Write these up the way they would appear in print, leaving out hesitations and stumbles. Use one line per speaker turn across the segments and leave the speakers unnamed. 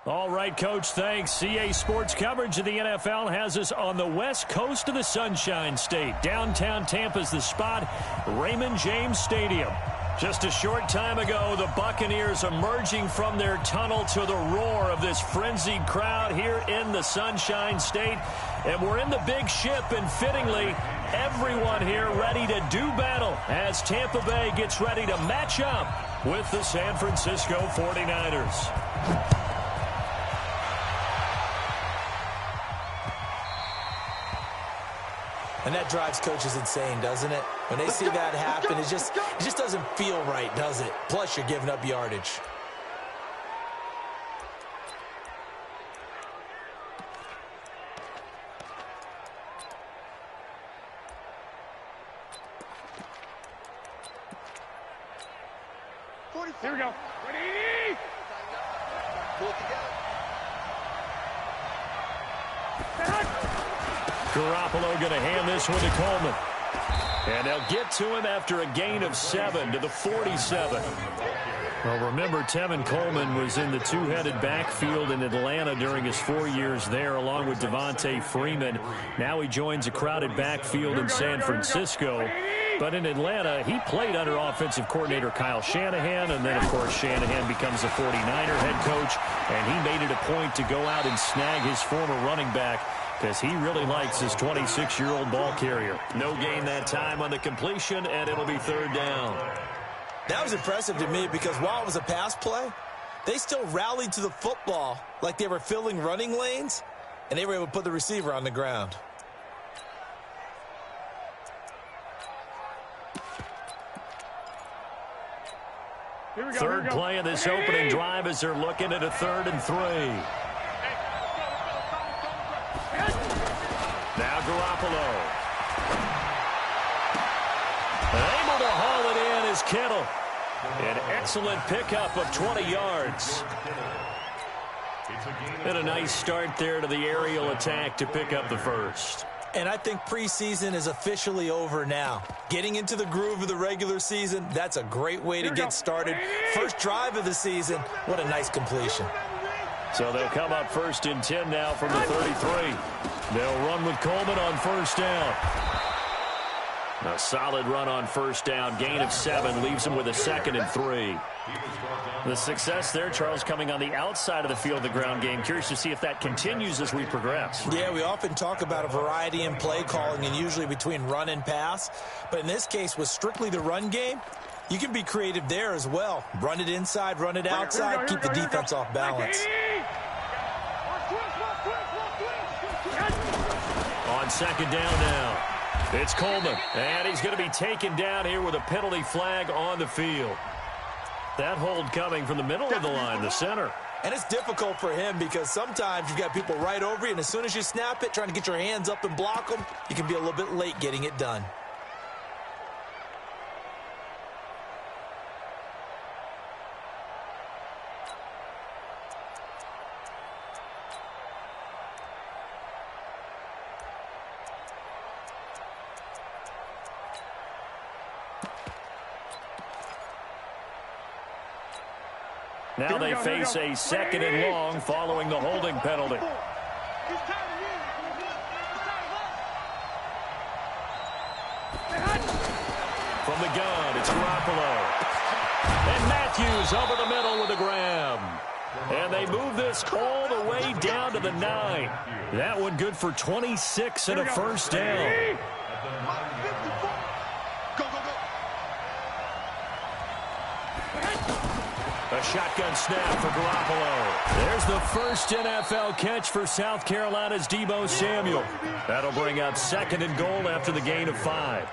All right, Coach, thanks. CA Sports coverage of the NFL has us on the west coast of the Sunshine State. Downtown Tampa's the spot, Raymond James Stadium. Just a short time ago, the Buccaneers emerging from their tunnel to the roar of this frenzied crowd here in the Sunshine State. And we're in the big ship, and fittingly, everyone here ready to do battle as Tampa Bay gets ready to match up with the San Francisco 49ers.
And that drives coaches insane, doesn't it? When they see that happen, it just doesn't feel right, does it? Plus, you're giving up yardage.
Here we go. Ready? Pull it together.
Garoppolo going to hand this one to Coleman. And they'll get to him after a gain of 7 to the 47. Well, remember, Tevin Coleman was in the two-headed backfield in Atlanta during his 4 years there, along with Devontae Freeman. Now he joins a crowded backfield in San Francisco. But in Atlanta, he played under offensive coordinator Kyle Shanahan, and then, of course, Shanahan becomes a 49er head coach, and he made it a point to go out and snag his former running back because he really likes his 26-year-old ball carrier. No gain that time on the completion, and it'll be third down.
That was impressive to me because while it was a pass play, they still rallied to the football like they were filling running lanes, and they were able to put the receiver on the ground.
Third play of this opening drive as they're looking at a 3rd and 3. Now Garoppolo. Able to haul it in is Kittle. An excellent pickup of 20 yards. And a nice start there to the aerial attack to pick up the first.
And I think preseason is officially over now. Getting into the groove of the regular season, that's a great way to get started. First drive of the season, what a nice completion.
So they'll come up 1st and 10 now from the 33. They'll run with Coleman on 1st down. A solid run on 1st down. Gain of 7 leaves him with a 2nd and 3. The success there, Charles, coming on the outside of the field, the ground game. Curious to see if that continues as we progress.
Yeah, we often talk about a variety in play calling and usually between run and pass. But in this case, with strictly the run game, you can be creative there as well. Run it inside, run it outside, keep the defense off balance.
On 2nd down now, it's Coleman. And he's going to be taken down here with a penalty flag on the field. That hold coming from the middle of the line, the center.
And it's difficult for him because sometimes you've got people right over you, and as soon as you snap it, trying to get your hands up and block them, you can be a little bit late getting it done.
Now they face a 2nd and long following the holding penalty. From the gun, it's Garoppolo. And Matthews over the middle with a grab. And they move this all the way down to the 9. That one good for 26 and a 1st down. A shotgun snap for Garoppolo. There's the first NFL catch for South Carolina's Deebo Samuel. That'll bring up 2nd and goal after the gain of 5.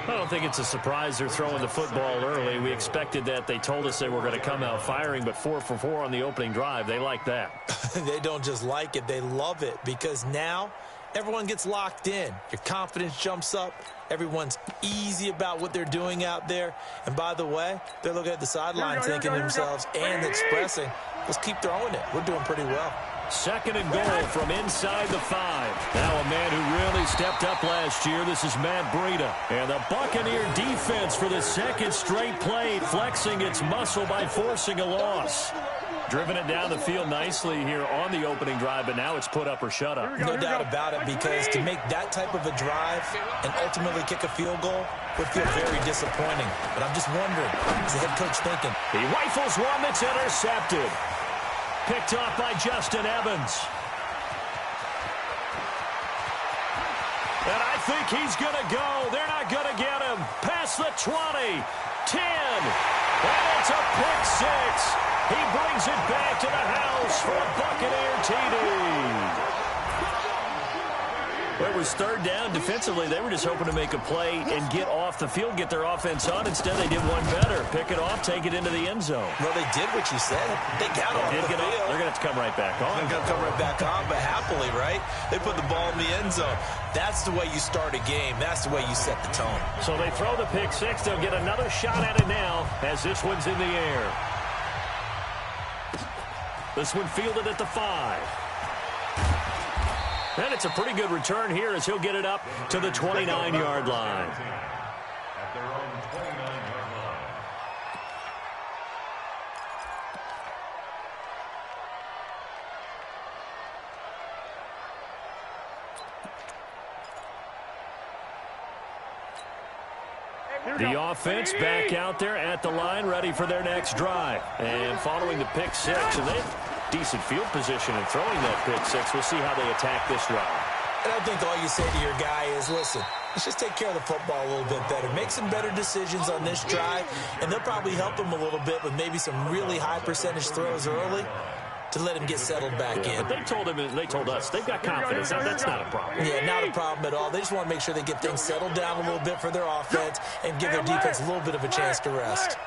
I don't think it's a surprise they're throwing the football early. We expected that. They told us they were going to come out firing, but 4 for 4 on the opening drive. They like that.
They don't just like it. They love it because now everyone gets locked in. Your confidence jumps up. Everyone's easy about what they're doing out there. And by the way, they're looking at the sideline thinking to themselves and expressing, let's keep throwing it. We're doing pretty well.
2nd and goal from inside the 5. Now a man who really stepped up last year. This is Matt Breida. And the Buccaneer defense for the 2nd straight play, flexing its muscle by forcing a loss. Driven it down the field nicely here on the opening drive, but now it's put up or shut up.
No doubt about it, because to make that type of a drive and ultimately kick a field goal would feel very disappointing. But I'm just wondering, is the head coach thinking?
He rifles one that's intercepted. Picked off by Justin Evans. And I think he's going to go. They're not going to get him. Past the 20, 10, and it's a pick six. He brings it back to the house for a Buccaneer TD. Well, it was third down. Defensively, they were just hoping to make a play and get off the field, get their offense on. Instead, they did one better. Pick it off, take it into the end zone.
Well, they did what you said. They got off the field.
They're going to have to come right back on.
They're going to come right back on, but happily, right? They put the ball in the end zone. That's the way you start a game. That's the way you set the tone.
So they throw the pick six. They'll get another shot at it now as this one's in the air. This one fielded at the 5. And it's a pretty good return here as he'll get it up to the 29-yard line.
At their own 29-yard line.
The offense back out there at the line, ready for their next drive. And following the pick six, and they have decent field position in throwing that pick six. We'll see how they attack this drive.
And I think all you say to your guy is, listen, let's just take care of the football a little bit better. Make some better decisions on this drive, and they'll probably help him a little bit with maybe some really high percentage throws early to let him get settled back in.
But they told us they've got confidence. That's not a problem.
Yeah, not a problem at all. They just want to make sure they get things settled down a little bit for their offense and give their defense a little bit of a chance to rest.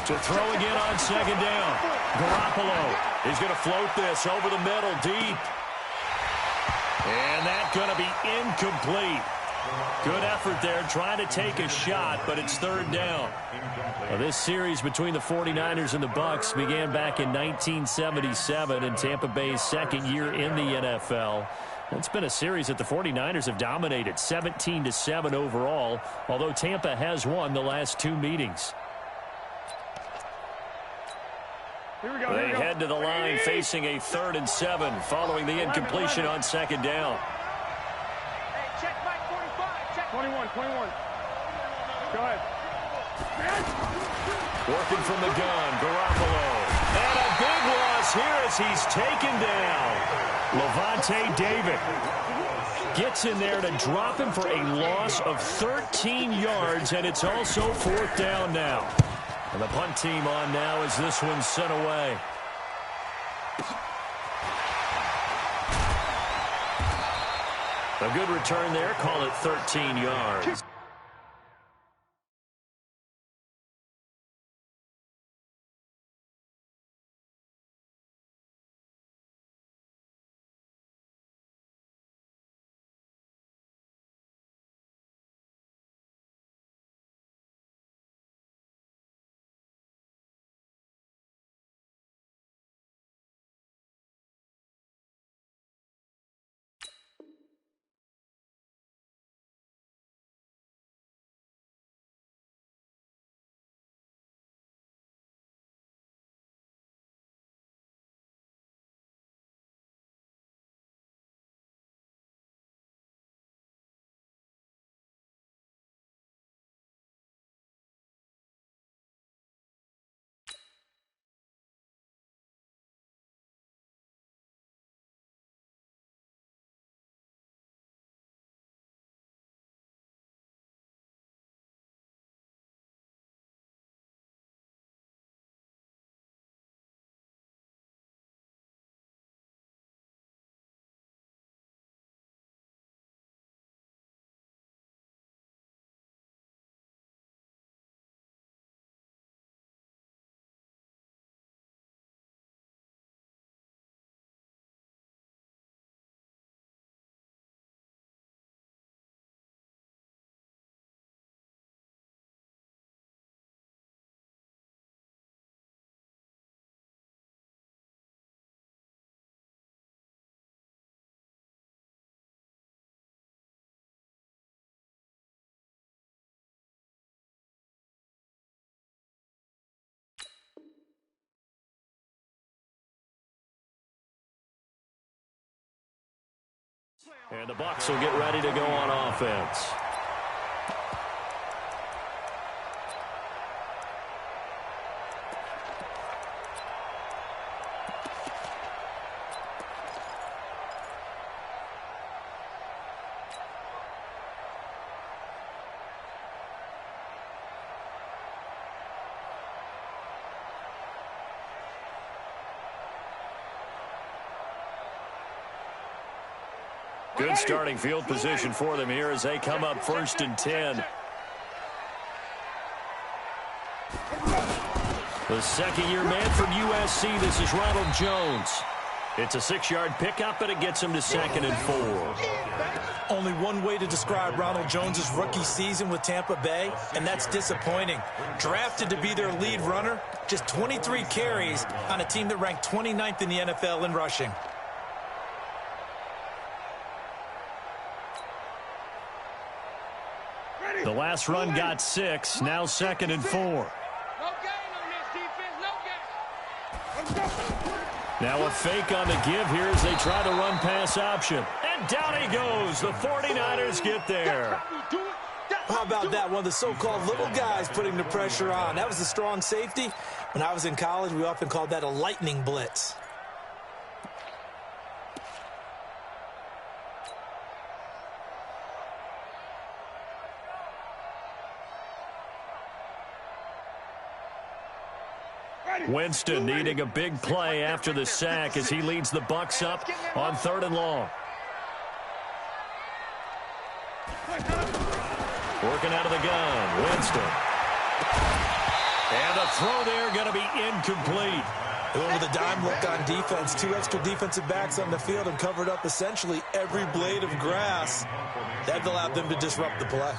To throw again on second down. Garoppolo is going to float this over the middle deep. And that's going to be incomplete. Good effort there trying to take a shot, but it's third down. Well, this series between the 49ers and the Bucs began back in 1977 in Tampa Bay's second year in the NFL. It's been a series that the 49ers have dominated, 17-7 overall, although Tampa has won the last two meetings. They head to the line facing a 3rd and 7 following the incompletion on second down.
Check Mike 45. Check 21. Go ahead.
Working from the gun, Garoppolo. And a big loss here as he's taken down. Levante David gets in there to drop him for a loss of 13 yards, and it's also 4th down now. And the punt team on now as this one's sent away. A good return there. Call it 13 yards. And the Bucs will get ready to go on offense. Good starting field position for them here as they come up 1st and 10. The second-year man from USC, this is Ronald Jones. It's a 6-yard pickup, but it gets him to 2nd and 4.
Only one way to describe Ronald Jones' rookie season with Tampa Bay, and that's disappointing. Drafted to be their lead runner, just 23 carries on a team that ranked 29th in the NFL in rushing.
The last run got 6, now 2nd and 4.
No gain on this defense, no gain.
Now a fake on the give here as they try to run pass option. And down he goes. The 49ers get there.
How about that? One of the so-called little guys putting the pressure on. That was a strong safety. When I was in college, we often called that a lightning blitz.
Winston needing a big play after the sack as he leads the Bucs up on 3rd and long. Working out of the gun, Winston. And the throw there going to be incomplete.
They went with a dime look on defense. 2 extra defensive backs on the field and covered up essentially every blade of grass. That allowed them to disrupt the play.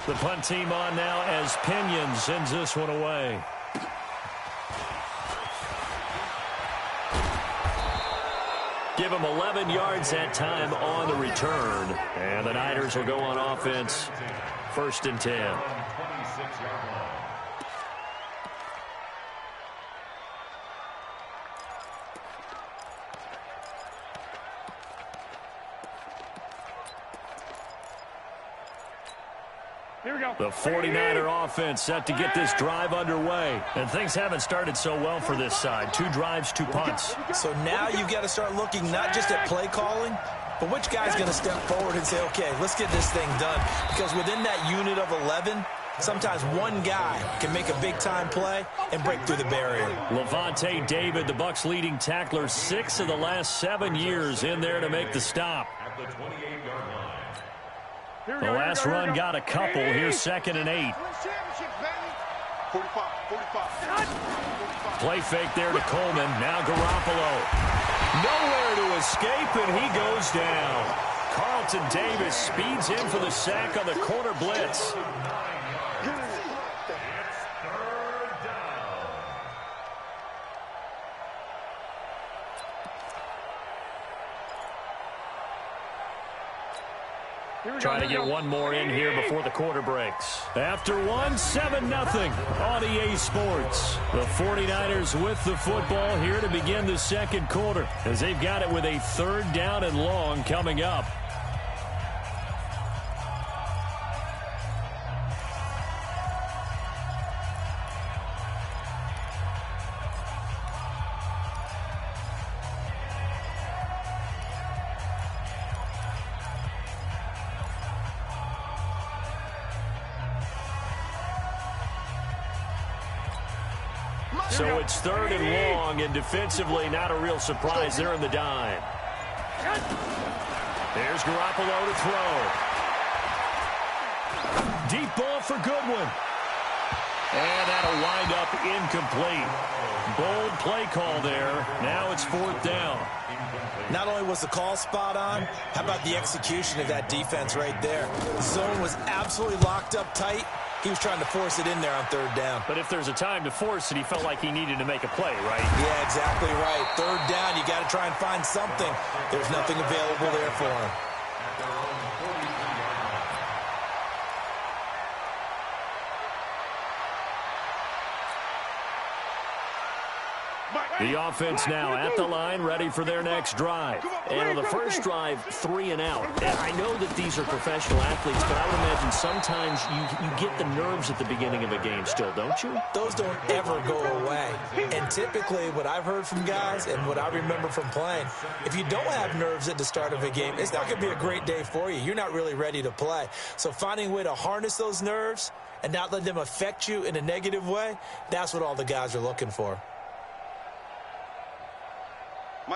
The punt team on now as Pinion sends this one away. Give him 11 yards that time on the return. And the Niners will go on offense. 1st and 10.
Here we go.
The 49er offense set to get this drive underway. And things haven't started so well for this side. 2 drives, 2 punts.
So now you've got to start looking not just at play calling, but which guy's going to step forward and say, okay, let's get this thing done. Because within that unit of 11, sometimes one guy can make a big-time play and break through the barrier.
Levante David, the Bucs' leading tackler, 6 of the last 7 years in there to make the stop.
At the 28-yard line.
The last run got a couple. Here's 2nd and 8.
45.
Play fake there to Coleman. Now Garoppolo. Nowhere to escape, and he goes down. Carlton Davis speeds in for the sack on the corner blitz. Trying to get one more in here before the quarter breaks. After one, 7-0 on EA Sports. The 49ers with the football here to begin the second quarter as they've got it with a 3rd down and long coming up. So it's 3rd and long, and defensively not a real surprise there in the dime. There's Garoppolo to throw. Deep ball for Goodwin. And that'll wind up incomplete. Bold play call there. Now it's 4th down.
Not only was the call spot on, how about the execution of that defense right there? The zone was absolutely locked up tight. He was trying to force it in there on 3rd down.
But if there's a time to force it, he felt like he needed to make a play, right?
Yeah, exactly right. 3rd down, you got to try and find something. There's nothing available there for him.
The offense now at the line, ready for their next drive. And on the first drive, 3 and out. And I know that these are professional athletes, but I would imagine sometimes you get the nerves at the beginning of a game still, don't you?
Those don't ever go away. And typically what I've heard from guys and what I remember from playing, if you don't have nerves at the start of a game, it's not going to be a great day for you. You're not really ready to play. So finding a way to harness those nerves and not let them affect you in a negative way, that's what all the guys are looking for.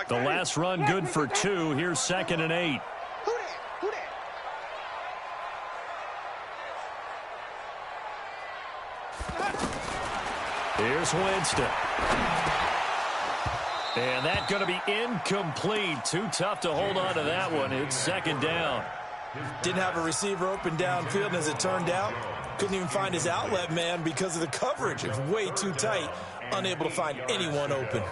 The last run good for 2. Here's 2nd and 8. Here's Winston. And that's going to be incomplete. Too tough to hold on to that one. It's 2nd down.
Didn't have a receiver open downfield, and as it turned out, couldn't even find his outlet man because of the coverage. It's way too tight, unable to find anyone open.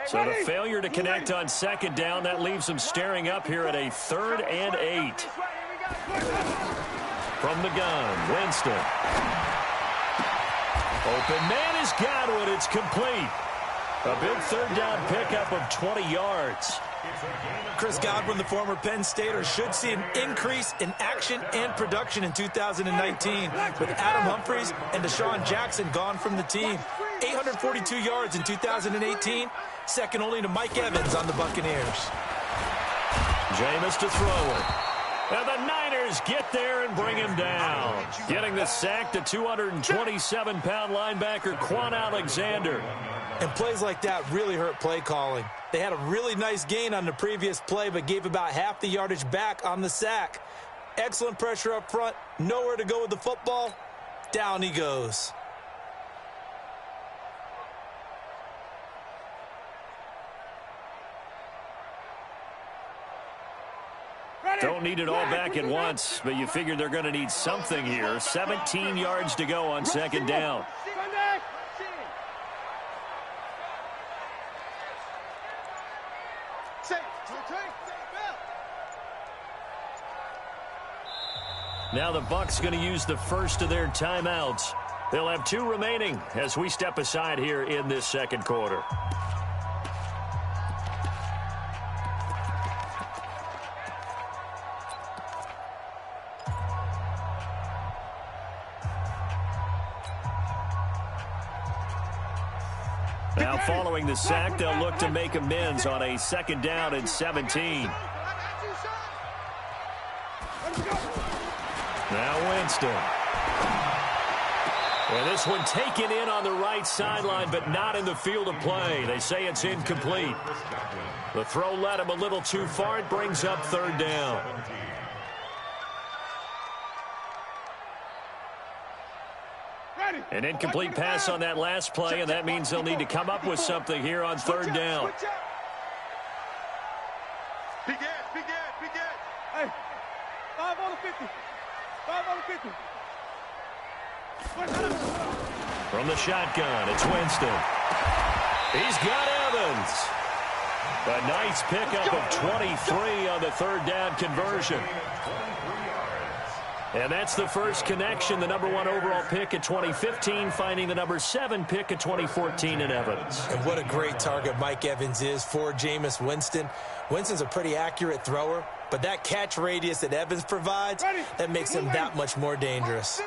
So the failure to connect on 2nd down, that leaves them staring up here at a 3rd and 8. From the gun, Winston. Open man has got one. It's complete. A big 3rd down pickup of 20 yards.
Chris Godwin, the former Penn Stater, should see an increase in action and production in 2019 with Adam Humphries and Deshaun Jackson gone from the team. 842 yards in 2018, second only to Mike Evans on the Buccaneers.
Jameis to throw it. And the Niners get there and bring him down. Getting the sack, the 227-pound linebacker, Quan Alexander.
And plays like that really hurt play calling. They had a really nice gain on the previous play, but gave about half the yardage back on the sack. Excellent pressure up front. Nowhere to go with the football. Down he goes.
Don't need it all back at once, but you figure they're going to need something here. 17 yards to go on 2nd down. Now the Bucs going to use the first of their timeouts. They'll have 2 remaining as we step aside here in this 2nd quarter. Now following the sack, they'll look to make amends on a 2nd down and 17. Now Winston. And this one taken in on the right sideline, but not in the field of play. They say it's incomplete. The throw led him a little too far. It brings up 3rd down. An incomplete pass on that last play, and that means they'll need to come up with something here on 3rd down.
Big gas. Hey, 5 on the 50. 5 on the 50.
From the shotgun, it's Winston. He's got Evans. A nice pickup of 23 on the 3rd down conversion. And that's the first connection, the number 1 overall pick at 2015, finding the number 7 pick at 2014 in Evans.
And what a great target Mike Evans is for Jameis Winston. Winston's a pretty accurate thrower, but that catch radius that Evans provides, that makes him that much more dangerous.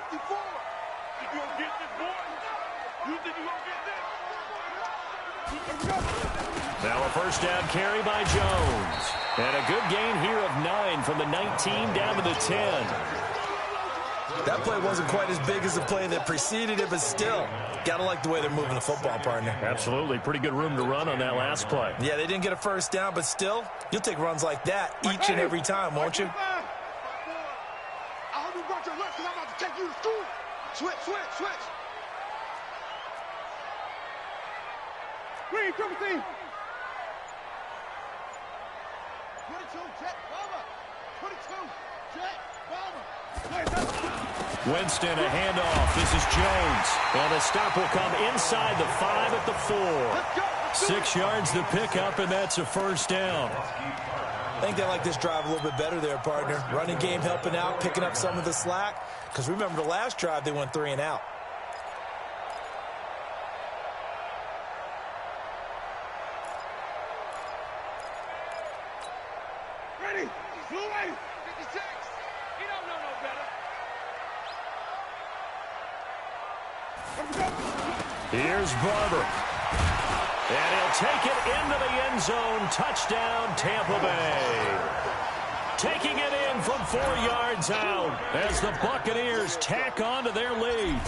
Now a first down carry by Jones. And a good gain here of 9 from the 19 down to the 10.
That play wasn't quite as big as the play that preceded it, but still, got to like the way they're moving the football, partner.
Absolutely. Pretty good room to run on that last play.
Yeah, they didn't get a first down, but still, you'll take runs like that each and every time, won't you?
I hope you brought your lunch because I'm about to take you to school. Switch. Green, triple team. 22, check, cover. 22,
Winston, a handoff. This is Jones. And the stop will come inside the 5 at the 4. 6 yards to pick up, and that's a first down.
I think they like this drive a little bit better there, partner. Running game helping out, picking up some of the slack. Because remember, the last drive, they went 3 and out.
Ready? Blue way. 56. He don't know no better.
Here's Barber. And he'll take it into the end zone. Touchdown, Tampa Bay. Taking it in from 4 yards out as the Buccaneers tack on to their lead.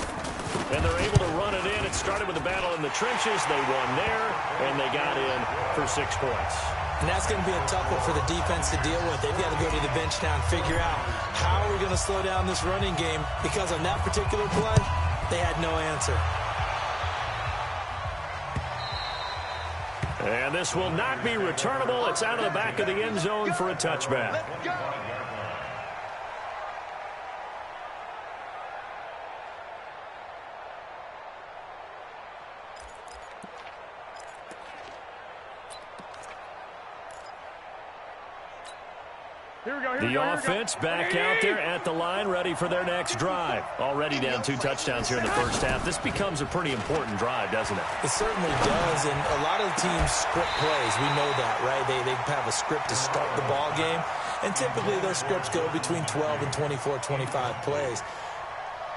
And they're able to run it in. It started with a battle in the trenches. They won there, and they got in for 6 points.
And that's going to be a tough one for the defense to deal with. They've got to go to the bench now and figure out how are we going to slow down this running game, because on that particular play, they had no answer.
And this will not be returnable. It's out of the back of the end zone for a touchback. The offense back out there at the line, ready for their next drive. Already down 2 touchdowns here in the first half. This becomes a pretty important drive, doesn't it?
It certainly does, and a lot of the teams script plays. We know that, right? They have a script to start the ball game, and typically those scripts go between 12 and 24, 25 plays.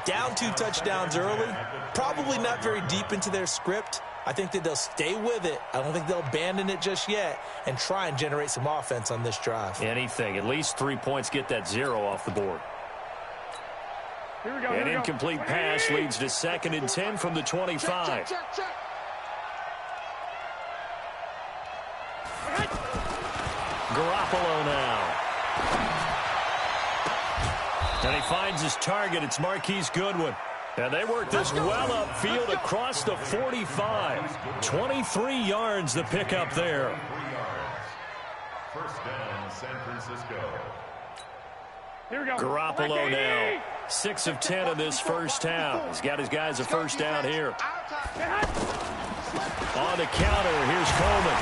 Down 2 touchdowns early, probably not very deep into their script. I think that they'll stay with it. I don't think they'll abandon it just yet and try and generate some offense on this drive.
Anything. At least 3 points, get that 0 off the board. An incomplete pass leads to 2nd and 10 from the 25. Garoppolo now. And he finds his target. It's Marquise Goodwin. And they work this well upfield across the 45. 23 yards to pick up there.
First down, San Francisco.
Garoppolo now. 6 of 10 in this first half. He's got his guys a first down here. On the counter, here's Coleman.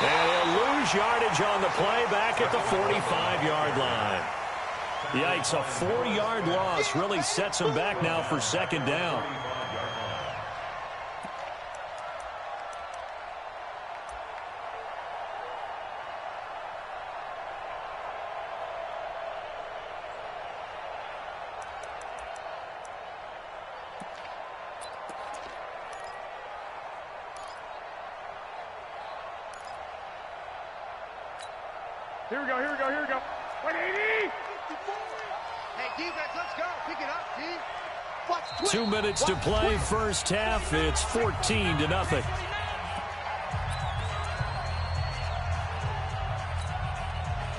And he'll lose yardage on the play back at the 45-yard line. Yikes, a 4-yard loss really sets him back now for 2nd down.
Here we go. 180. Hey, defense, let's go. Pick it up, D.
2 minutes to play, first half. It's 14-0.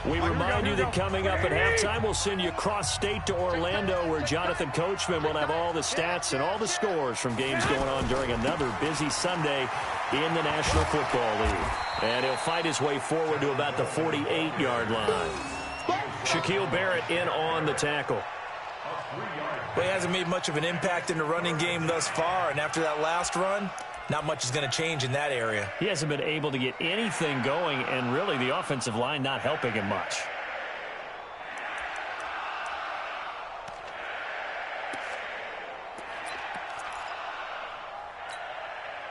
We remind you that coming up at halftime, we'll send you cross-state to Orlando, where Jonathan Coachman will have all the stats and all the scores from games going on during another busy Sunday in the National Football League. And he'll fight his way forward to about the 48-yard line. Shaquille Barrett in on the tackle.
Well, he hasn't made much of an impact in the running game thus far, and after that last run, not much is going to change in that area.
He hasn't been able to get anything going, and really the offensive line not helping him much.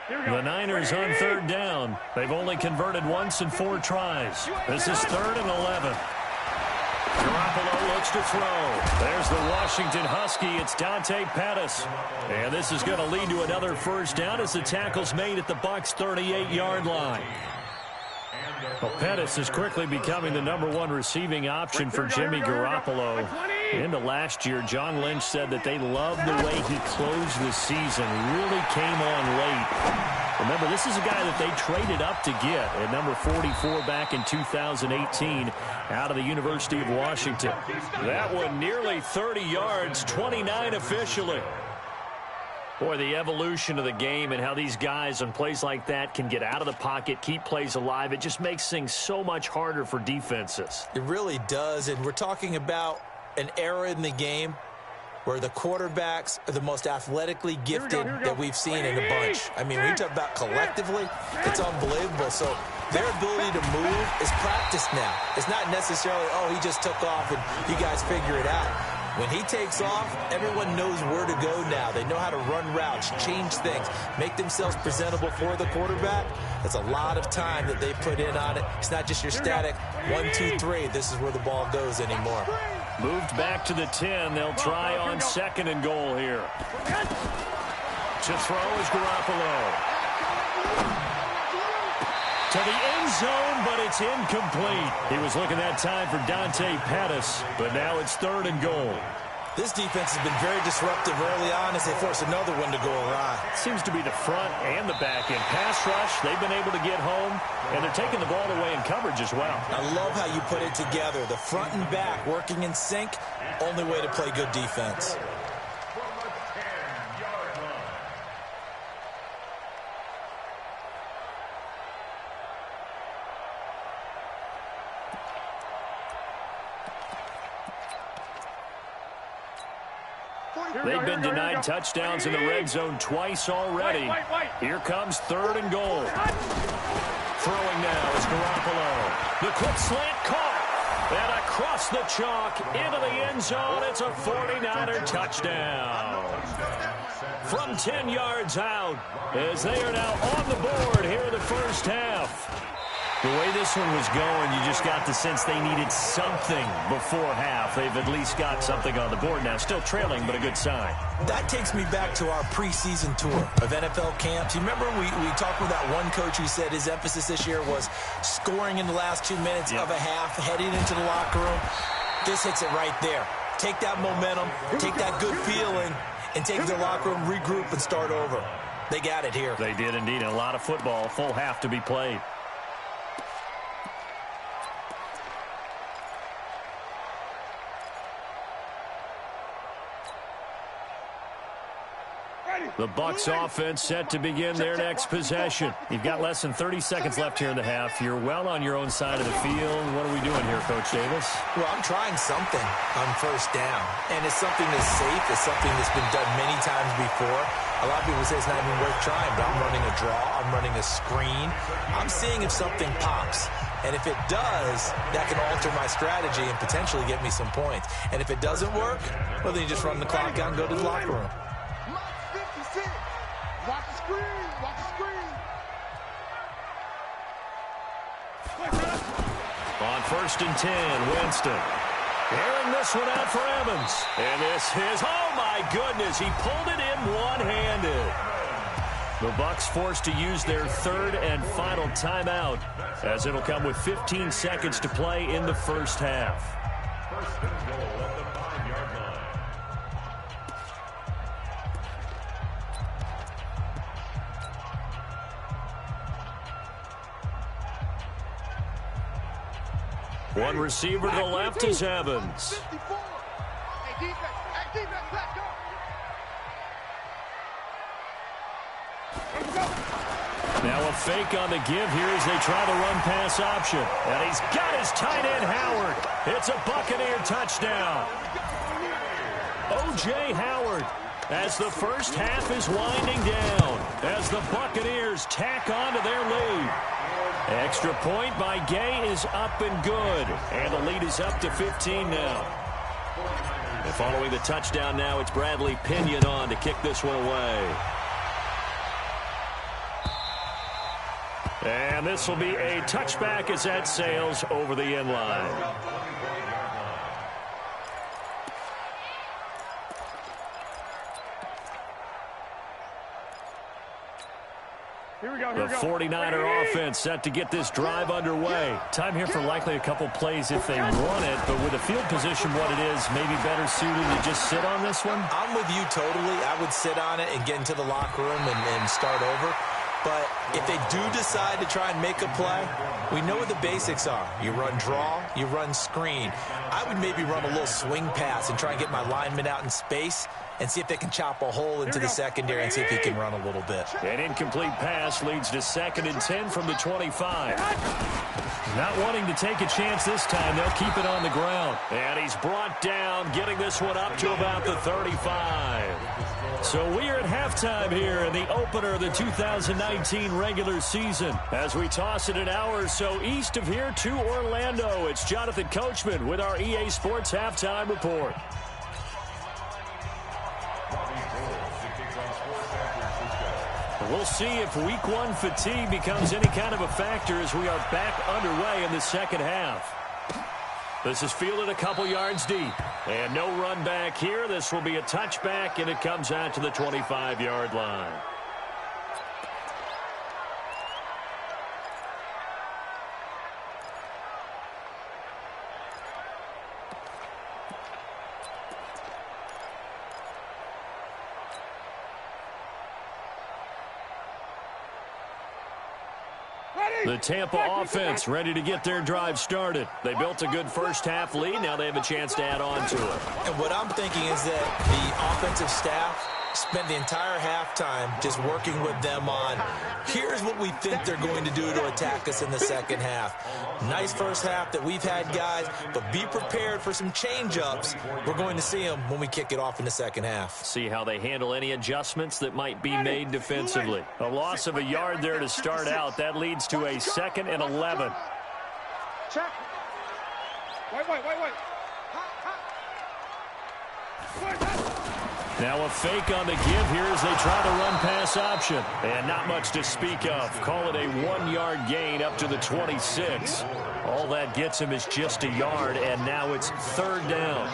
The Niners on 3rd down. They've only converted once in 4 tries. This is 3rd and 11. Garoppolo looks to throw. There's the Washington Husky. It's Dante Pettis. And this is going to lead to another first down as the tackle's made at the Bucs' 38-yard line. Well, Pettis is quickly becoming the #1 receiving option for Jimmy Garoppolo. Into last year, John Lynch said that they loved the way he closed the season. Really came on late. Remember, this is a guy that they traded up to get at number 44 back in 2018 out of the University of Washington. That one nearly 30 yards, 29 officially. Boy, the evolution of the game and how these guys on plays like that can get out of the pocket, keep plays alive, it just makes things so much harder for defenses.
It really does, and we're talking about an era in the game where the quarterbacks are the most athletically gifted that we've seen in a bunch. I mean, when you talk about collectively, it's unbelievable. So their ability to move is practiced now. It's not necessarily, oh, he just took off and you guys figure it out. When he takes off, everyone knows where to go now. They know how to run routes, change things, make themselves presentable for the quarterback. That's a lot of time that they put in on it. It's not just your static 1, 2, 3. This is where the ball goes anymore.
Moved back to the 10. They'll try on 2nd and goal here. To throw is Garoppolo. To the end zone, but it's incomplete. He was looking that time for Dante Pettis, but now it's 3rd and goal.
This defense has been very disruptive early on as they force another one to go awry.
Seems to be the front and the back end. Pass rush, they've been able to get home, and they're taking the ball away in coverage as well.
I love how you put it together. The front and back working in sync, only way to play good defense.
They've been denied touchdowns in the red zone twice already. Here comes 3rd and goal. Throwing now is Garoppolo. The quick slant caught. And across the chalk into the end zone. It's a 49er touchdown. From 10 yards out as they are now on the board here in the first half. The way this one was going, you just got the sense they needed something before half. They've at least got something on the board now. Still trailing, but a good sign.
That takes me back to our preseason tour of NFL camps. You remember we talked with that one coach who said his emphasis this year was scoring in the last 2 minutes of a half, heading into the locker room. This hits it right there. Take that momentum, take that good feeling, and take it to the locker room, regroup, and start over. They got it here.
They did indeed. A lot of football, full half to be played. The Bucs offense set to begin their next possession. You've got less than 30 seconds left here in the half. You're well on your own side of the field. What are we doing here, Coach Davis?
Well, I'm trying something on 1st down, and it's something that's safe. It's something that's been done many times before. A lot of people say it's not even worth trying, but I'm running a draw. I'm running a screen. I'm seeing if something pops. And if it does, that can alter my strategy and potentially get me some points. And if it doesn't work, well, then you just run the clock out and go to the locker room.
Watch the screen! Watch the screen!
On 1st and 10, Winston. Airing this one out for Evans. And this is, oh my goodness, he pulled it in one-handed. The Bucs forced to use their 3rd and final timeout as it'll come with 15 seconds to play in the first half.
1st and goal at the 5-yard line.
One receiver to the left is Evans.
Hey, defense, let's go!
Now a fake on the give here as they try the run-pass option. And he's got his tight end, Howard. It's a Buccaneer touchdown. O.J. Howard as the first half is winding down as the Buccaneers tack on to their lead. Extra point by Gay is up and good. And the lead is up to 15 now. And following the touchdown now, it's Bradley Pinion on to kick this one away. And this will be a touchback as that sails over the end line. The 49er offense set to get this drive underway. Time here for likely a couple plays if they run it, but with the field position what it is, maybe better suited to just sit on this one?
I'm with you totally. I would sit on it and get into the locker room and start over. But if they do decide to try and make a play, we know what the basics are. You run draw, you run screen. I would maybe run a little swing pass and try and get my lineman out in space and see if they can chop a hole into the secondary and see if he can run a little bit.
An incomplete pass leads to 2nd and 10 from the 25. Not wanting to take a chance this time. They'll keep it on the ground. And he's brought down, getting this one up to about the 35. So we are at halftime here in the opener of the 2019 regular season. As we toss it an hour or so east of here to Orlando, it's Jonathan Coachman with our EA Sports Halftime Report. We'll see if week 1 fatigue becomes any kind of a factor as we are back underway in the second half. This is fielded a couple yards deep. And no run back here. This will be a touchback, and it comes out to the 25-yard line. The Tampa offense ready to get their drive started. They built a good first-half lead. Now they have a chance to add on to it.
And what I'm thinking is that the offensive staff spent the entire halftime just working with them on, here's what we think they're going to do to attack us in the second half. Nice first half that we've had, guys, but be prepared for some change-ups. We're going to see them when we kick it off in the second half.
See how they handle any adjustments that might be made defensively. A loss of a yard there to start out. That leads to a 2nd and 11.
Check. Wait.
Now a fake on the give here as they try the run-pass option. And not much to speak of. Call it a 1-yard gain up to the 26. All that gets him is just a yard, and now it's 3rd down.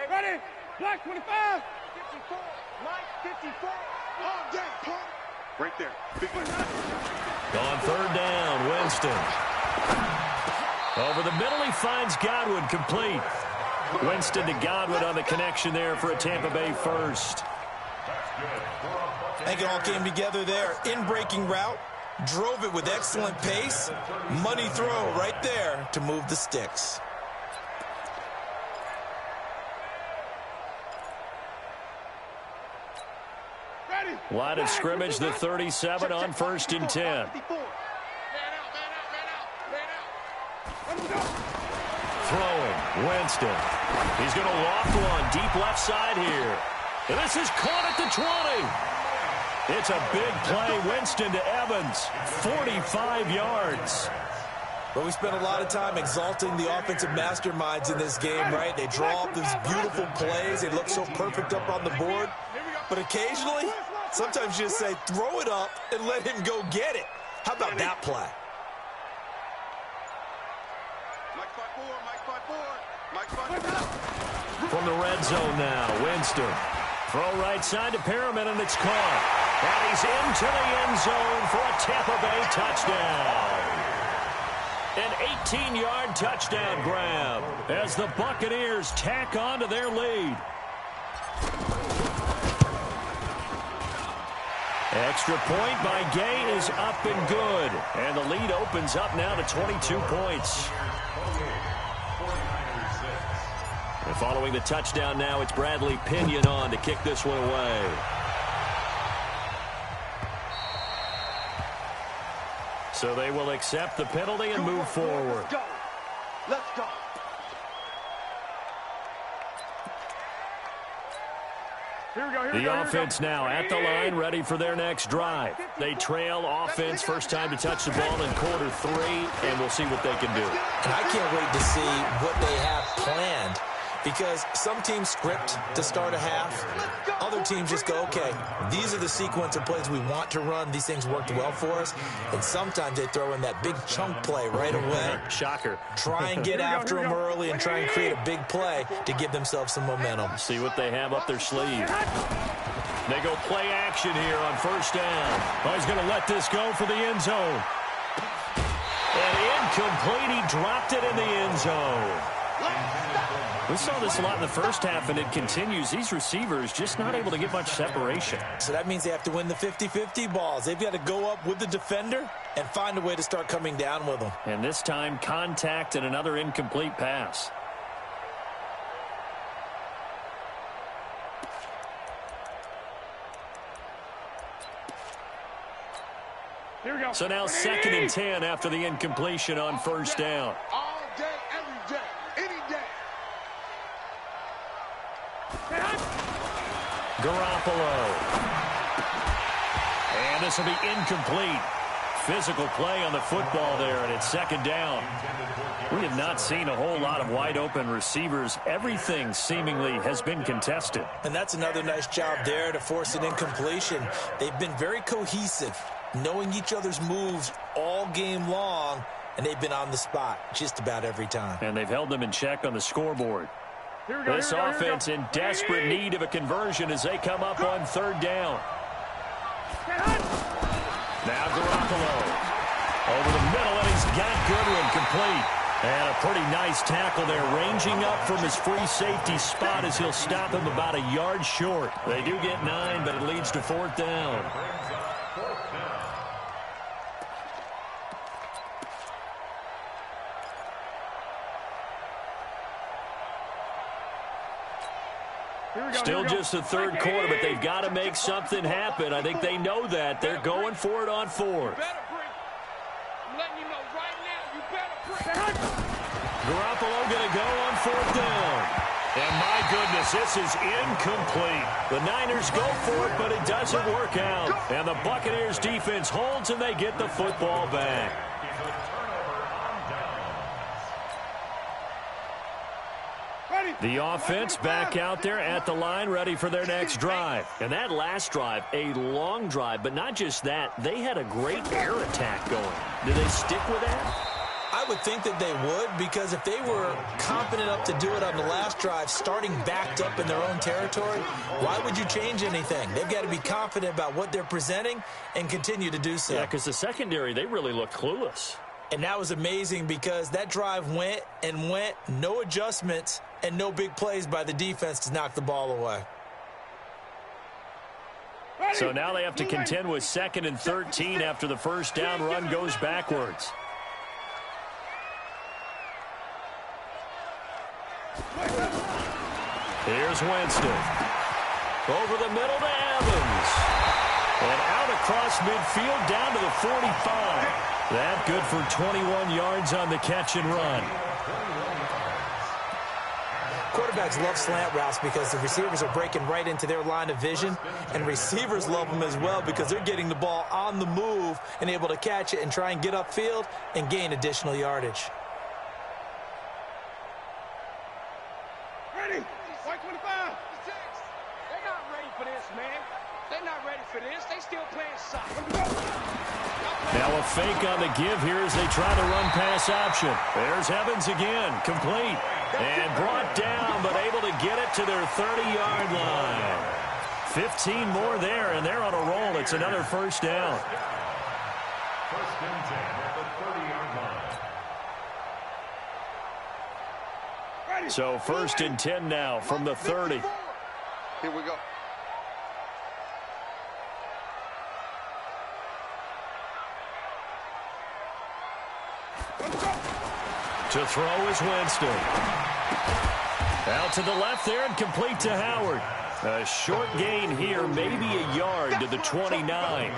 Ready? Black 25. 54. Mike 54. Oh, yeah, Paul. Right there. Big one.
On 3rd down, Winston. Over the middle, he finds Godwin complete. Winston to Godwin on the connection there for a Tampa Bay first.
I think it all came together there. In-breaking route. Drove it with excellent pace. Money throw right there to move the sticks.
Line of scrimmage, the 37 on 1st and 10. Throwing, Winston. He's going to loft one deep left side here. And this is caught at the 20. It's a big play, Winston to Evans, 45 yards.
But we spent a lot of time exalting the offensive masterminds in this game, right? They draw up these beautiful plays. They look so perfect up on the board. But occasionally, sometimes you just say, throw it up and let him go get it. How about that play?
From the red zone now, Winston. Throw right side to Perriman, and it's caught. And he's into the end zone for a Tampa Bay touchdown. An 18-yard touchdown grab as the Buccaneers tack on to their lead. Extra point by Gay is up and good. And the lead opens up now to 22 points. And following the touchdown now, it's Bradley Pinion on to kick this one away. So they will accept the penalty and move forward.
Let's go. Let's go.
The offense now at the line, ready for their next drive. They trail offense, first time to touch the ball in quarter 3, and we'll see what they can do.
And I can't wait to see what they have planned, because some teams script to start a half. Other teams just go, okay, these are the sequence of plays we want to run. These things worked well for us. And sometimes they throw in that big chunk play right away.
Shocker.
Try and get after them early and try and create a big play to give themselves some momentum.
See what they have up their sleeve. They go play action here on first down. Oh, he's going to let this go for the end zone. And incomplete. He dropped it in the end zone. We saw this a lot in the first half, and it continues. These receivers just not able to get much separation.
So that means they have to win the 50-50 balls. They've got to go up with the defender and find a way to start coming down with them.
And this time, contact and another incomplete pass.
Here we go.
So now 2nd and 10 after the incompletion on first down.
All day, every day, any day.
Garoppolo. And this will be incomplete. Physical play on the football there, and it's 2nd down. We have not seen a whole lot of wide-open receivers. Everything seemingly has been contested.
And that's another nice job there to force an incompletion. They've been very cohesive, knowing each other's moves all game long, and they've been on the spot just about every time.
And they've held them in check on the scoreboard. This offense in desperate need of a conversion as they come up on 3rd down. Now Garoppolo over the middle, and he's got Goodwin complete. And a pretty nice tackle there, ranging up from his free safety spot as he'll stop him about a yard short. They do get 9, but it leads to 4th down. Still just the 3rd quarter, but they've got to make something happen. I think they know that. They're going for it on 4th.
I'm letting you know right now, you better bring.
Garoppolo going to go on 4th down. And my goodness, this is incomplete. The Niners go for it, but it doesn't work out. And the Buccaneers defense holds, and they get the football back. The offense back out there at the line, ready for their next drive. And that last drive, a long drive, but not just that. They had a great air attack going. Do they stick with that?
I would think that they would, because if they were confident enough to do it on the last drive, starting backed up in their own territory, why would you change anything? They've got to be confident about what they're presenting and continue to do so.
Yeah, because the secondary, they really look clueless.
And that was amazing because that drive went and went, no adjustments, and no big plays by the defense to knock the ball away.
So now they have to contend with 2nd and 13 after the first down run goes backwards. Here's Winston. Over the middle to Evans. And out across midfield down to the 45. That good for 21 yards on the catch and run.
Quarterbacks love slant routes because the receivers are breaking right into their line of vision, and receivers love them as well because they're getting the ball on the move and able to catch it and try and get upfield and gain additional yardage.
Ready? 125. They're not ready for this, man. They're not ready for this. They still playing soccer.
Now a fake on the give here as they try to run pass option. There's Evans again, complete. And brought down, but able to get it to their 30-yard line. 15 more there, and they're on a roll. It's another first down.
1st and 10 at the 30-yard line.
So 1st and 10 now from the 30.
Here we go.
To throw is Winston. Out to the left there and complete to Howard. A short gain here, maybe a yard to the 29.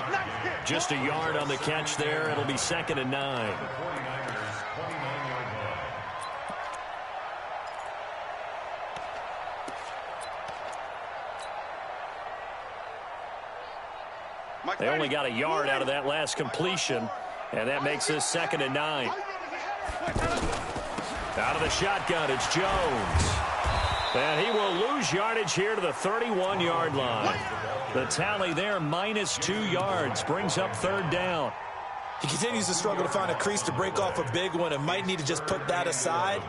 Just a yard on the catch there. It'll be 2nd and 9. They only got a yard out of that last completion, and that makes this 2nd and 9. Out of the shotgun, it's Jones. And he will lose yardage here to the 31-yard line. The tally there, -2 yards, brings up 3rd down.
He continues to struggle to find a crease to break off a big one and might need to just put that aside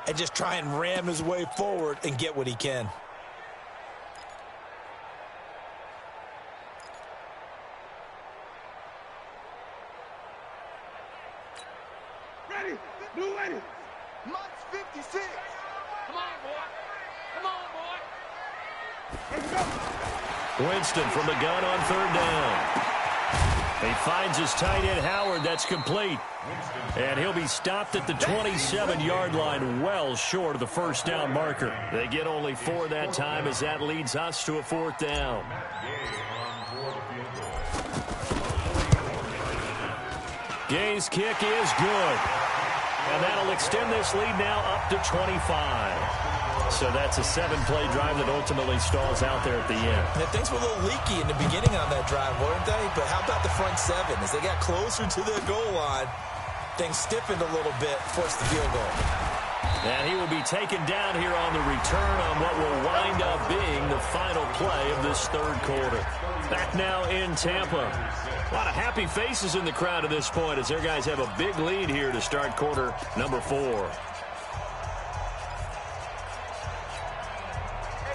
and just try and ram his way forward and get what he can.
Mike's 56. Come on, boy. Come on, boy.
Winston from the gun on third down. He finds his tight end, Howard. That's complete. And he'll be stopped at the 27-yard line, well short of the first down marker. They get only 4 that time as that leads us to a 4th down. Gay's kick is good. And that'll extend this lead now up to 25. So that's a 7-play drive that ultimately stalls out there at the end.
Now, things were a little leaky in the beginning on that drive, weren't they? But how about the front 7? As they got closer to the goal line, things stiffened a little bit, forced the field goal.
And he will be taken down here on the return on what will wind up being the final play of this third quarter. Back now in Tampa. A lot of happy faces in the crowd at this point as their guys have a big lead here to start quarter number 4.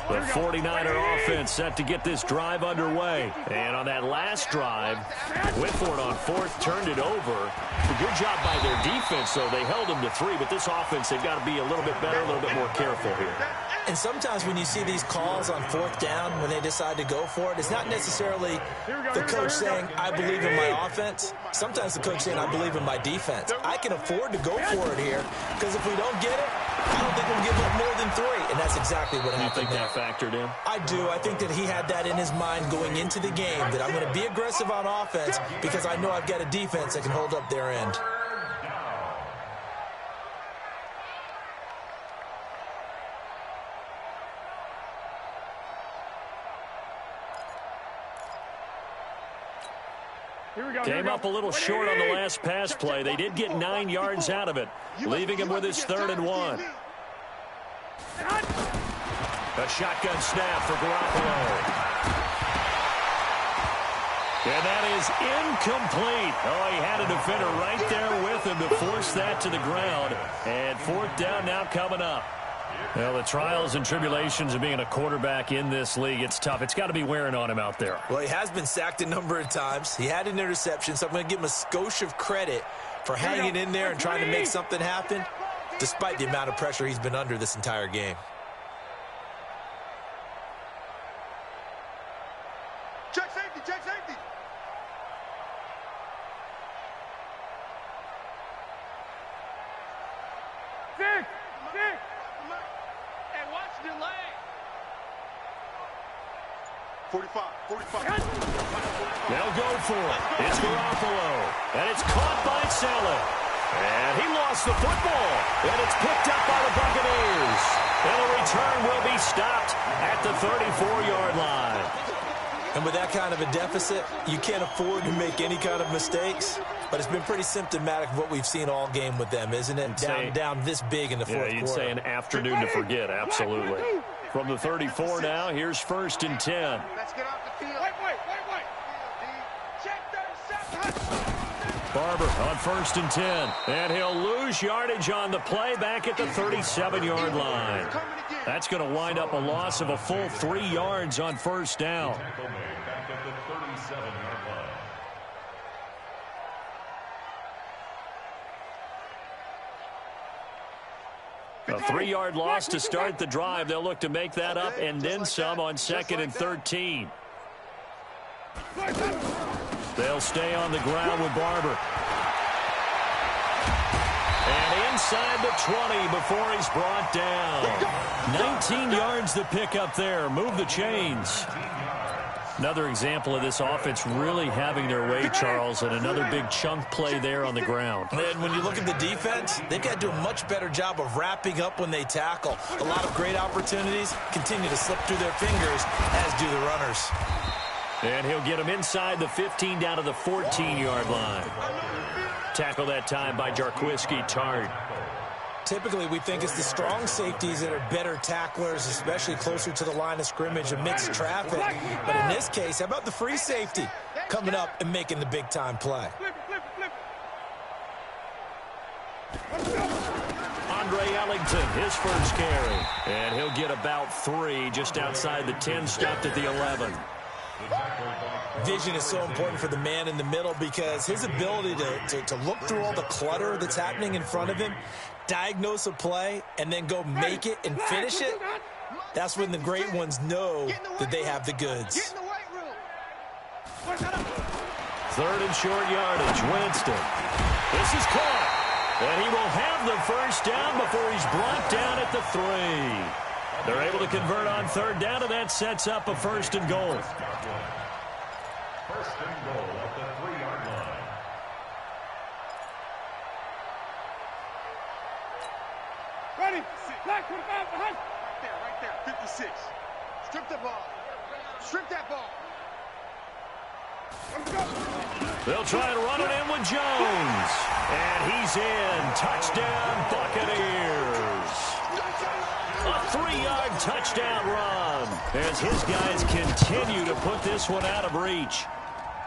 The 49er offense set to get this drive underway. And on that last drive, Whitford on 4th turned it over. A good job by their defense, though. They held them to 3, but this offense, they've got to be a little bit better, a little bit more careful here.
And sometimes when you see these calls on 4th down, when they decide to go for it, it's not necessarily the coach saying, I believe in my offense. Sometimes the coach saying, I believe in my defense. I can afford to go for it here because if we don't get it, I don't think we'll give up more than 3. And that's exactly what happened.
You think that factored in?
I do. I think that he had that in his mind going into the game, that I'm going to be aggressive on offense because I know I've got a defense that can hold up their end.
Came up a little short on the last pass play. They did get 9 yards out of it, leaving him with his 3rd and 1. A shotgun snap for Garoppolo. And that is incomplete. Oh, he had a defender right there with him to force that to the ground. And 4th down now coming up. Well, the trials and tribulations of being a quarterback in this league, it's tough. It's got to be wearing on him out there.
Well, he has been sacked a number of times. He had an interception, so I'm going to give him a skosh of credit for hanging in there and trying to make something happen, despite the amount of pressure he's been under this entire game.
Check safety, check safety. Six. Hey, watch the lane. 45.
They'll go for it. It's Garoppolo. And it's caught by Saleh. And he lost the football. And it's picked up by the Buccaneers. And the return will be stopped at the 34-yard line.
And with that kind of a deficit, you can't afford to make any kind of mistakes. But it's been pretty symptomatic of what we've seen all game with them, isn't it? Down this big in the fourth quarter.
Yeah, you'd say an afternoon to forget, absolutely. From the 34 now, here's 1st and 10.
Let's get off the field. Wait. Check 37.
Barber on 1st and 10. And he'll lose yardage on the play back at the 37-yard line. That's going to wind up a loss of a full 3 yards on 1st down. A 3-yard loss to start the drive. They'll look to make that up and then some on 2nd and 13. They'll stay on the ground with Barber. And inside the 20 before he's brought down. 19 yards to pick up there. Move the chains. Another example of this offense really having their way, Charles, and another big chunk play there on the ground.
And when you look at the defense, they've got to do a much better job of wrapping up when they tackle. A lot of great opportunities continue to slip through their fingers, as do the runners.
And he'll get him inside the 15 down to the 14-yard line. Tackle that time by Jarquiski Tart.
Typically, we think it's the strong safeties that are better tacklers, especially closer to the line of scrimmage amidst traffic. But in this case, how about the free safety coming up and making the big-time play?
Andre Ellington, his first carry. And he'll get about 3 just outside the 10, stopped at the 11.
Vision is so important for the man in the middle because his ability to look through all the clutter that's happening in front of him, diagnose a play, and then go make it and finish it, that's when the great ones know that they have the goods.
Third and short yardage, Winston. This is caught. And he will have the first down before he's brought down at the 3. They're able to convert on third down, and that sets up a first and goal.
First and goal at the 3-yard line.
Ready. Black 25 behind. Right there. 56. Strip the ball. Strip that ball.
They'll try to run it in with Jones. And he's in. Touchdown, Buccaneers. A 3-yard touchdown run as his guys continue to put this one out of reach.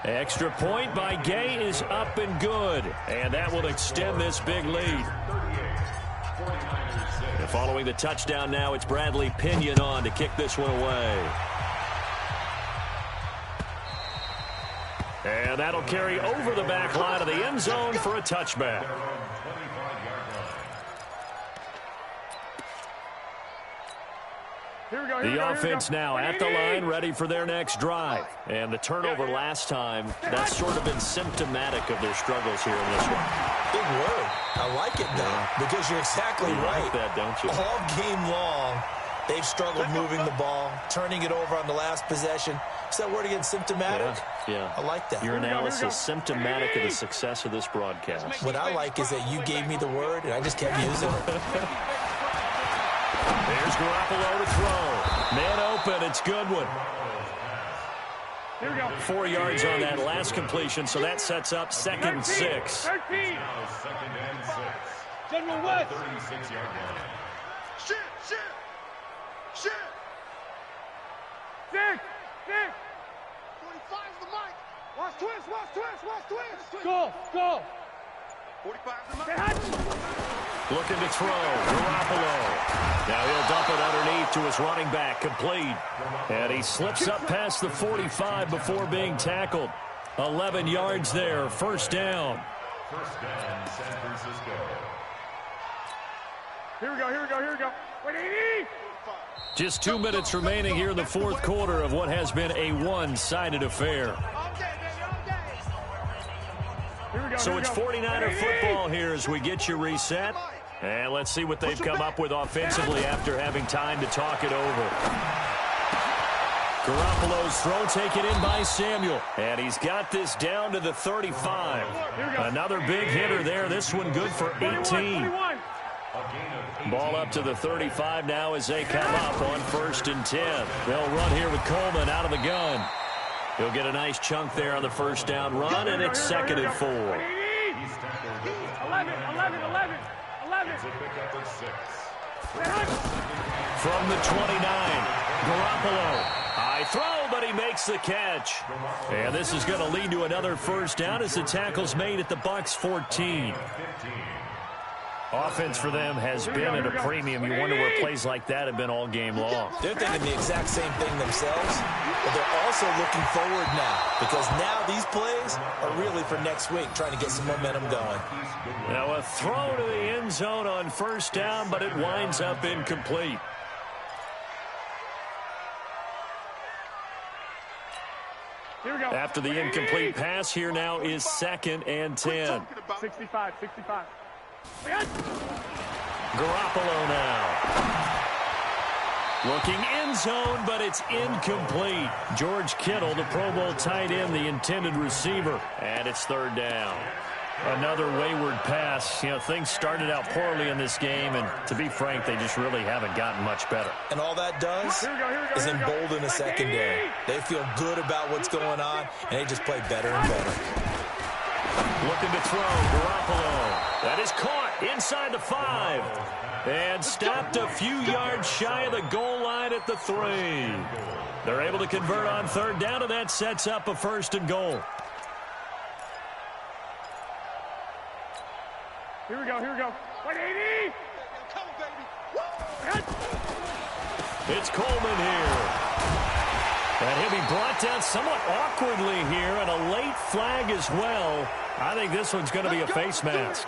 Extra point by Gay is up and good, and that will extend this big lead. And following the touchdown now, it's Bradley Pinion on to kick this one away. And that'll carry over the back line of the end zone for a touchback. The offense now at the line, ready for their next drive. And the turnover last time, that's sort of been symptomatic of their struggles here in this one.
Big word. I like it, though, because you're exactly right.
Like that, don't you?
All game long, they've struggled moving the ball, turning it over on the last possession. Is that word again, symptomatic?
Yeah.
I like that.
Your analysis, symptomatic of the success of this broadcast.
What I like is that you gave me the word, and I just kept using it.
There's Garoppolo to throw. Man open, it's Goodwin. 4 yards on that last completion, so that sets up 2nd and 6.
13.
Second and 6.
General West.
36-yard line.
Shit. 6. 45's the mic. Watch twist. Go. 45's the mic.
Looking to throw, Garoppolo. Now he'll dump it underneath to his running back, complete. And he slips up past the 45 before being tackled. 11 yards there, first down.
First down, San Francisco.
Here we go. Wait, 80.
Just 2 minutes remaining here in the fourth quarter of what has been a one-sided affair. So it's 49er football here as we get you reset. And let's see what they've come up with offensively after having time to talk it over. Garoppolo's throw taken in by Samuel. And he's got this down to the 35. Another big hitter there. This one good for 18. Ball up to the 35 now as they come up on 1st and 10. They'll run here with Coleman out of the gun. He'll get a nice chunk there on the first down run, and it's 2nd and 4.
11.
It's a pickup of 6.
From the 29, Garoppolo. High throw, but he makes the catch. And this is going to lead to another first down as the tackle's made at the Bucs 14. Offense for them has been at a premium. You wonder where plays like that have been all game long.
They're thinking the exact same thing themselves, but they're also looking forward now because now these plays are really for next week, trying to get some momentum going.
Now a throw to the end zone on first down, but it winds up incomplete. After the incomplete pass, here now is 2nd and 10.
65.
Garoppolo now. Looking end zone, but it's incomplete. George Kittle, the Pro Bowl tight end, the intended receiver. And it's 3rd down. Another wayward pass. You know, things started out poorly in this game, and to be frank, they just really haven't gotten much better.
And all that does is embolden a secondary. They feel good about what's going on, and they just play better and better.
Looking to throw, Garoppolo. That is caught inside the 5. And stopped a few yards shy of the goal line at the 3. They're able to convert on 3rd down, and that sets up a 1st and goal.
Here we go. 180. Come on, baby.
It's Coleman here. And he'll be brought down somewhat awkwardly here, and a late flag as well. I think this one's going to be a face mask.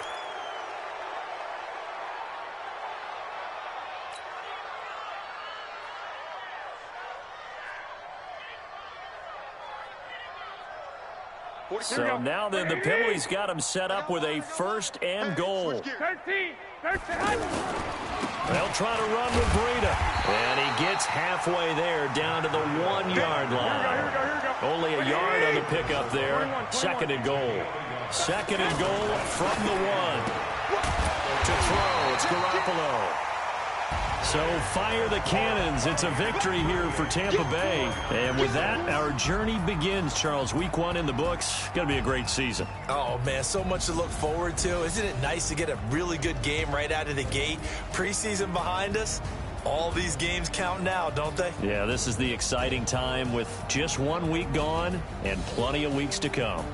So now then the penalty's got him set up with a first and goal.
13.
They'll try to run with Breida. And he gets halfway there down to the 1 yard line. Only a yard on the pickup there. Second and goal. Second and goal from the 1. To throw, it's Garoppolo. So fire the cannons. It's a victory here for Tampa Bay. And with that, our journey begins, Charles. Week 1 in the books. Going to be a great season.
Oh, man, so much to look forward to. Isn't it nice to get a really good game right out of the gate? Preseason behind us. All these games count now, don't they?
Yeah, this is the exciting time with just 1 week gone and plenty of weeks to come.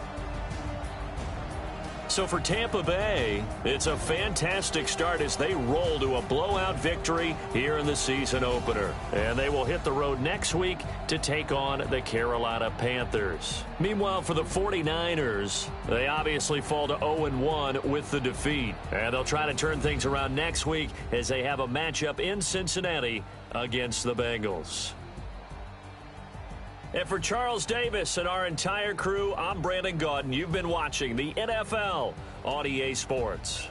So for Tampa Bay, it's a fantastic start as they roll to a blowout victory here in the season opener. And they will hit the road next week to take on the Carolina Panthers. Meanwhile, for the 49ers, they obviously fall to 0-1 with the defeat. And they'll try to turn things around next week as they have a matchup in Cincinnati against the Bengals. And for Charles Davis and our entire crew, I'm Brandon Gaudin. You've been watching the NFL on EA Sports.